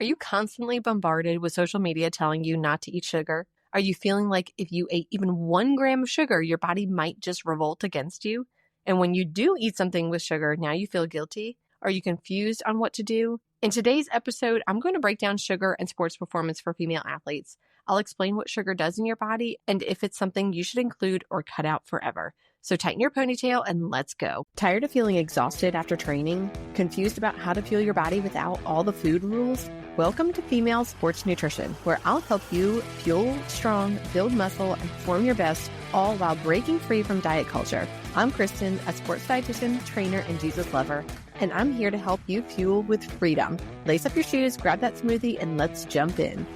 Are you constantly bombarded with social media telling you not to eat sugar? Are you feeling like if you ate even 1 gram of sugar, your body might just revolt against you? And when you do eat something with sugar, now you feel guilty? Are you confused on what to do? In today's episode, I'm going to break down sugar and sports performance for female athletes. I'll explain what sugar does in your body and if it's something you should include or cut out forever. So tighten your ponytail and let's go. Tired of feeling exhausted after training? Confused about how to fuel your body without all the food rules? Welcome to Female Sports Nutrition, where I'll help you fuel strong, build muscle, and perform your best, all while breaking free from diet culture. I'm Kristen, a sports dietitian, trainer, and Jesus lover, and I'm here to help you fuel with freedom. Lace up your shoes, grab that smoothie, and let's jump in.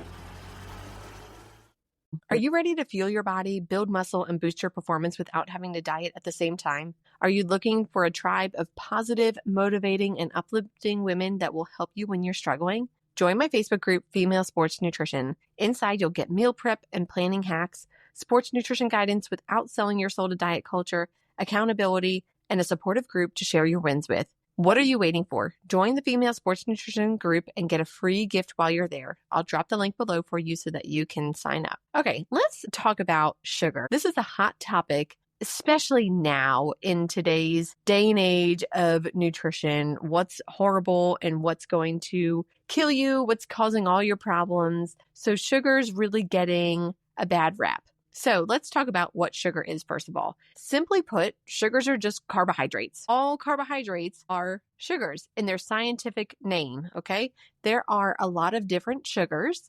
Are you ready to fuel your body, build muscle, and boost your performance without having to diet at the same time? Are you looking for a tribe of positive, motivating, and uplifting women that will help you when you're struggling? Join my Facebook group, Female Sports Nutrition. Inside, you'll get meal prep and planning hacks, sports nutrition guidance without selling your soul to diet culture, accountability, and a supportive group to share your wins with. What are you waiting for? Join the Female Sports Nutrition group and get a free gift while you're there. I'll drop the link below for you so that you can sign up. Okay, let's talk about sugar. This is a hot topic, especially now in today's day and age of nutrition. What's horrible and what's going to kill you, what's causing all your problems. So sugar's really getting a bad rap. So let's talk about what sugar is, first of all. Simply put, sugars are just carbohydrates. All carbohydrates are sugars in their scientific name, okay? There are a lot of different sugars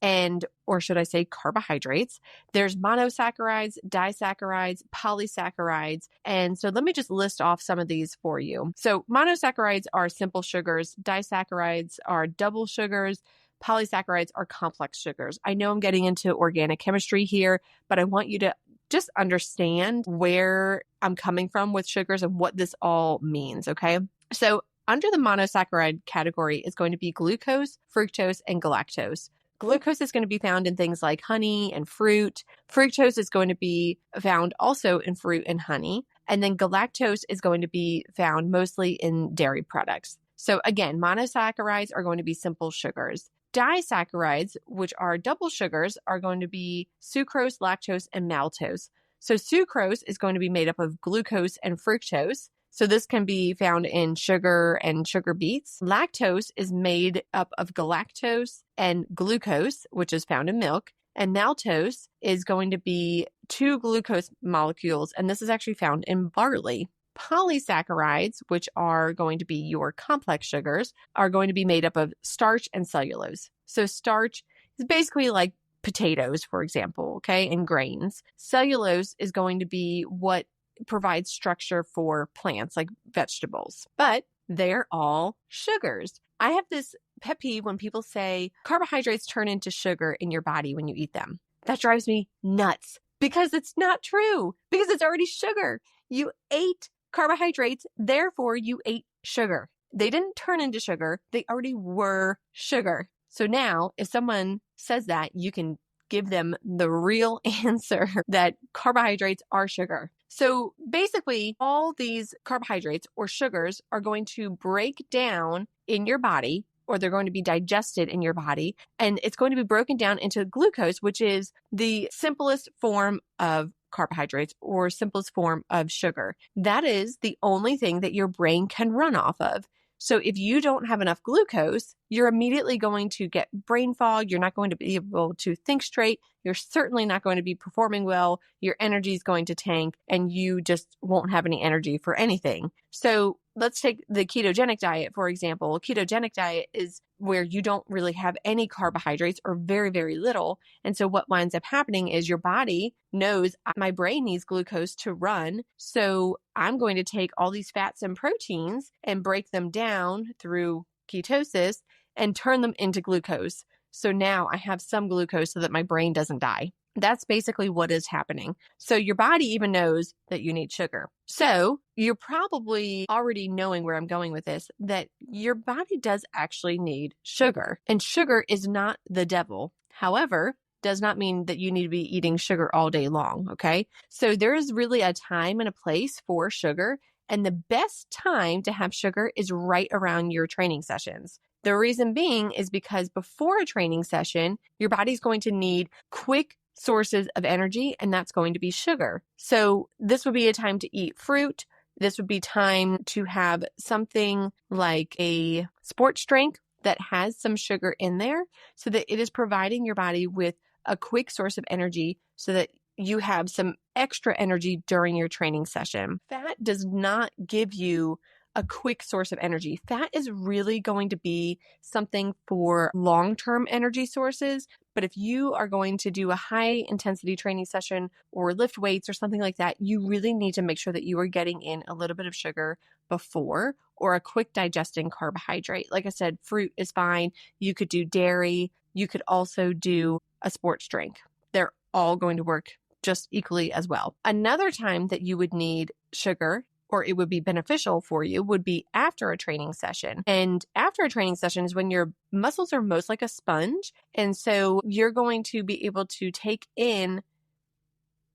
or should I say carbohydrates. There's monosaccharides, disaccharides, polysaccharides. And so let me just list off some of these for you. So monosaccharides are simple sugars. Disaccharides are double sugars. Polysaccharides are complex sugars. I know I'm getting into organic chemistry here, but I want you to just understand where I'm coming from with sugars and what this all means, okay? So under the monosaccharide category is going to be glucose, fructose, and galactose. Glucose is going to be found in things like honey and fruit. Fructose is going to be found also in fruit and honey. And then galactose is going to be found mostly in dairy products. So again, monosaccharides are going to be simple sugars. Disaccharides, which are double sugars, are going to be sucrose, lactose, and maltose. So sucrose is going to be made up of glucose and fructose. So this can be found in sugar and sugar beets. Lactose is made up of galactose and glucose, which is found in milk. And maltose is going to be 2 glucose molecules, and this is actually found in barley. Polysaccharides, which are going to be your complex sugars, are going to be made up of starch and cellulose. So starch is basically like potatoes, for example, okay, and grains. Cellulose is going to be what provides structure for plants like vegetables, but they're all sugars. I have this pet peeve when people say carbohydrates turn into sugar in your body when you eat them. That drives me nuts because it's not true, because it's already sugar. You ate carbohydrates, therefore you ate sugar. They didn't turn into sugar. They already were sugar. So now if someone says that, you can give them the real answer that carbohydrates are sugar. So basically, all these carbohydrates or sugars are going to break down in your body, or they're going to be digested in your body, and it's going to be broken down into glucose, which is the simplest form of carbohydrates or simplest form of sugar. That is the only thing that your brain can run off of. So if you don't have enough glucose, you're immediately going to get brain fog. You're not going to be able to think straight. You're certainly not going to be performing well. Your energy is going to tank and you just won't have any energy for anything. So let's take the ketogenic diet, for example. A ketogenic diet is where you don't really have any carbohydrates or very, very little. And so what winds up happening is your body knows my brain needs glucose to run. So I'm going to take all these fats and proteins and break them down through ketosis and turn them into glucose. So now I have some glucose so that my brain doesn't die. That's basically what is happening. So your body even knows that you need sugar. So you're probably already knowing where I'm going with this, that your body does actually need sugar. And sugar is not the devil. However, does not mean that you need to be eating sugar all day long, okay? So there is really a time and a place for sugar. And the best time to have sugar is right around your training sessions. The reason being is because before a training session, your body's going to need quick sources of energy, and that's going to be sugar. So this would be a time to eat fruit. This would be time to have something like a sports drink that has some sugar in there so that it is providing your body with a quick source of energy so that you have some extra energy during your training session. Fat does not give you a quick source of energy. Fat is really going to be something for long-term energy sources. But if you are going to do a high intensity training session or lift weights or something like that, you really need to make sure that you are getting in a little bit of sugar before or a quick digesting carbohydrate. Like I said, fruit is fine. You could do dairy. You could also do a sports drink. They're all going to work just equally as well. Another time that you would need sugar, or it would be beneficial for you, would be after a training session. And after a training session is when your muscles are most like a sponge. And so you're going to be able to take in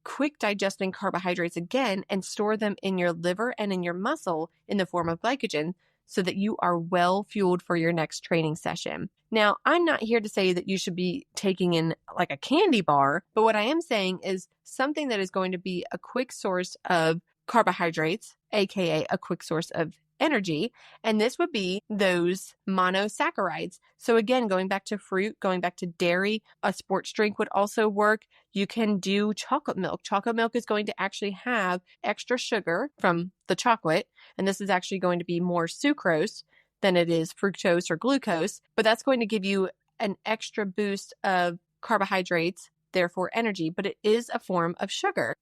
quick digesting carbohydrates again and store them in your liver and in your muscle in the form of glycogen so that you are well fueled for your next training session. Now, I'm not here to say that you should be taking in like a candy bar, but what I am saying is something that is going to be a quick source of carbohydrates, aka a quick source of energy, and this would be those monosaccharides. So again, going back to fruit, going back to dairy, a sports drink would also work. You can do chocolate milk. Chocolate milk is going to actually have extra sugar from the chocolate, and this is actually going to be more sucrose than it is fructose or glucose, but that's going to give you an extra boost of carbohydrates, therefore energy, but it is a form of sugar.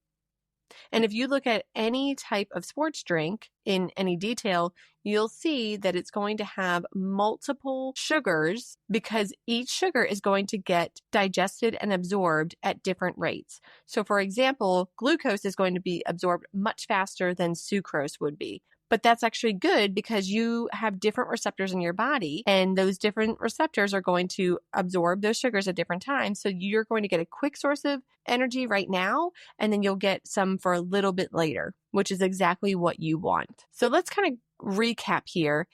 And if you look at any type of sports drink in any detail, you'll see that it's going to have multiple sugars because each sugar is going to get digested and absorbed at different rates. So for example, glucose is going to be absorbed much faster than sucrose would be. But that's actually good because you have different receptors in your body, and those different receptors are going to absorb those sugars at different times. So you're going to get a quick source of energy right now, and then you'll get some for a little bit later, which is exactly what you want. So let's kind of recap here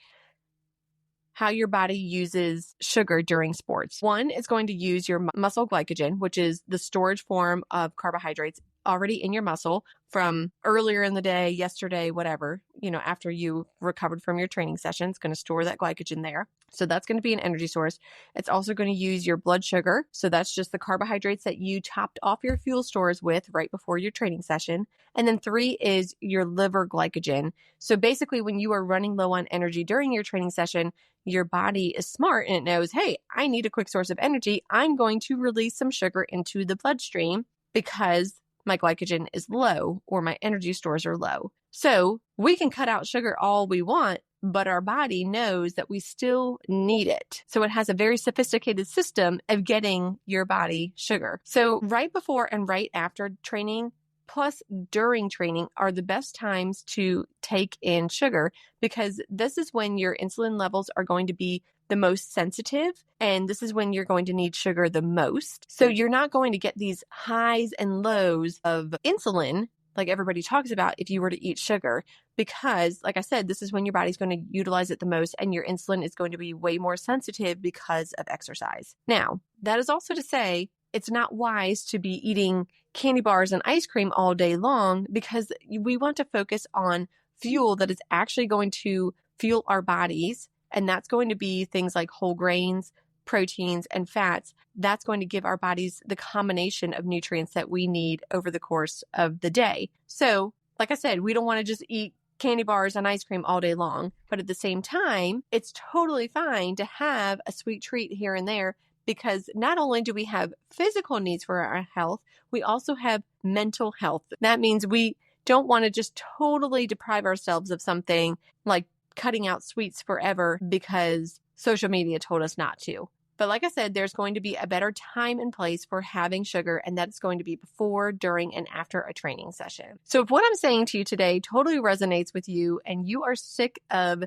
how your body uses sugar during sports. One, it's going to use your muscle glycogen, which is the storage form of carbohydrates already in your muscle from earlier in the day, yesterday, whatever, after you recovered from your training session, it's going to store that glycogen there. So that's going to be an energy source. It's also going to use your blood sugar. So that's just the carbohydrates that you topped off your fuel stores with right before your training session. And then 3 is your liver glycogen. So basically when you are running low on energy during your training session, your body is smart and it knows, hey, I need a quick source of energy. I'm going to release some sugar into the bloodstream because my glycogen is low or my energy stores are low. So we can cut out sugar all we want, but our body knows that we still need it. So it has a very sophisticated system of getting your body sugar. So right before and right after training, plus during training, are the best times to take in sugar because this is when your insulin levels are going to be the most sensitive, and this is when you're going to need sugar the most. So you're not going to get these highs and lows of insulin like everybody talks about if you were to eat sugar, because like I said, this is when your body's going to utilize it the most and your insulin is going to be way more sensitive because of exercise. Now, that is also to say, it's not wise to be eating candy bars and ice cream all day long because we want to focus on fuel that is actually going to fuel our bodies. And that's going to be things like whole grains, proteins, and fats. That's going to give our bodies the combination of nutrients that we need over the course of the day. So, like I said, we don't want to just eat candy bars and ice cream all day long. But at the same time, it's totally fine to have a sweet treat here and there because not only do we have physical needs for our health, we also have mental health. That means we don't want to just totally deprive ourselves of something like cutting out sweets forever because social media told us not to. But like I said, there's going to be a better time and place for having sugar, and that's going to be before, during, and after a training session. So if what I'm saying to you today totally resonates with you and you are sick of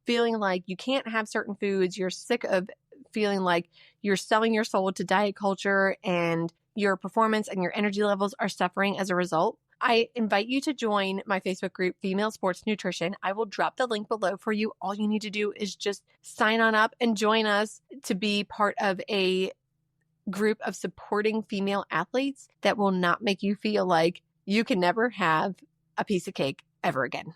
feeling like you can't have certain foods, you're sick of feeling like you're selling your soul to diet culture and your performance and your energy levels are suffering as a result, I invite you to join my Facebook group, Female Sports Nutrition. I will drop the link below for you. All you need to do is just sign on up and join us to be part of a group of supporting female athletes that will not make you feel like you can never have a piece of cake ever again.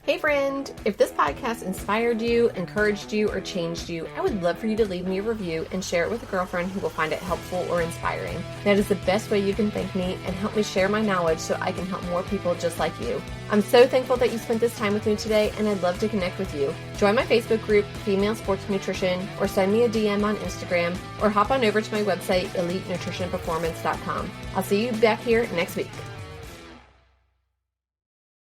Hey friend, if this podcast inspired you, encouraged you, or changed you, I would love for you to leave me a review and share it with a girlfriend who will find it helpful or inspiring. That is the best way you can thank me and help me share my knowledge so I can help more people just like you. I'm so thankful that you spent this time with me today, and I'd love to connect with you. Join my Facebook group, Female Sports Nutrition, or send me a DM on Instagram, or hop on over to my website, EliteNutritionPerformance.com. I'll see you back here next week.